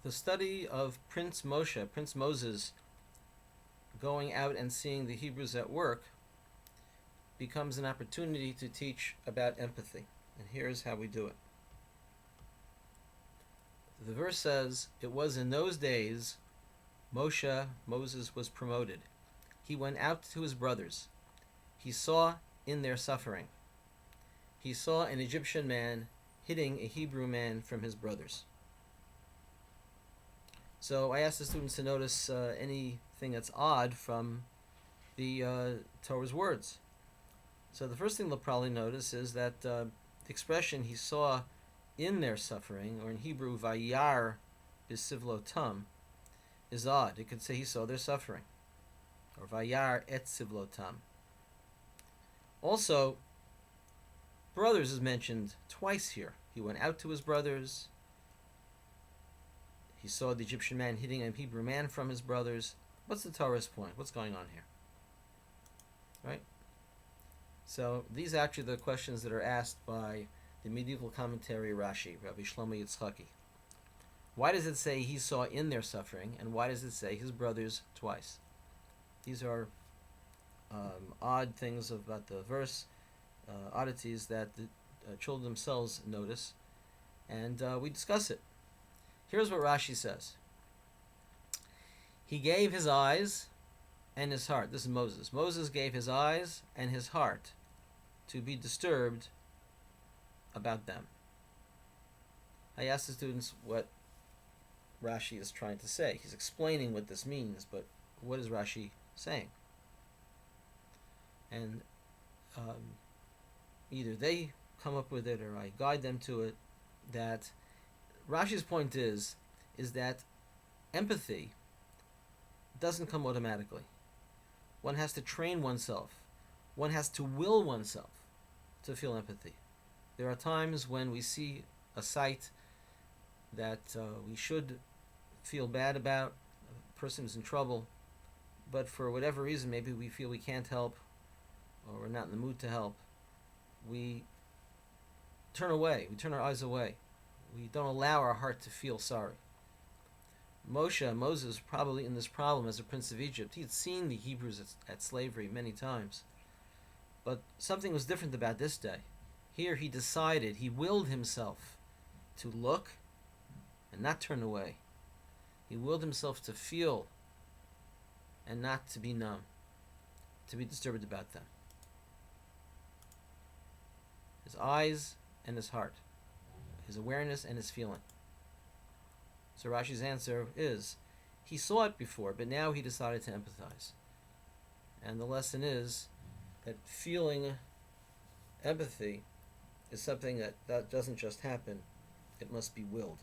The study of Prince Moshe, Prince Moses, going out and seeing the Hebrews at work becomes an opportunity to teach about empathy. And here's how we do it. The verse says, "It was in those days Moses was promoted. He went out to his brothers. He saw in their suffering. He saw an Egyptian man hitting a Hebrew man from his brothers." So I asked the students to notice anything that's odd from the Torah's words. So the first thing they'll probably notice is that the expression "he saw in their suffering," or in Hebrew "vayar b'sivlotam," is odd. It could say he saw their suffering, or "vayar et sivlotam." Also, brothers is mentioned twice here. He went out to his brothers. He saw the Egyptian man hitting a Hebrew man from his brothers. What's the Torah's point? What's going on here? Right? So these are actually the questions that are asked by the medieval commentary Rashi, Rabbi Shlomo Yitzchaki. Why does it say he saw in their suffering, and why does it say his brothers twice? These are odd things about the verse, oddities that the children themselves notice, and we discuss it. Here's what Rashi says. He gave his eyes and his heart. This is Moses. Moses gave his eyes and his heart to be disturbed about them. I asked the students what Rashi is trying to say. He's explaining what this means, but what is Rashi saying? And either they come up with it or I guide them to it, that Rashi's point is that empathy doesn't come automatically. One has to train oneself. One has to will oneself to feel empathy. There are times when we see a sight that we should feel bad about, a person is in trouble, but for whatever reason, maybe we feel we can't help, or we're not in the mood to help, we turn away, we turn our eyes away. We don't allow our heart to feel sorry. Moses, probably in this problem as a prince of Egypt, he had seen the Hebrews at slavery many times. But something was different about this day. Here he decided, he willed himself to look and not turn away. He willed himself to feel and not to be numb, to be disturbed about them. His eyes and his heart. His awareness and his feeling. So Rashi's answer is, he saw it before, but now he decided to empathize. And the lesson is that feeling empathy is something that doesn't just happen, it must be willed.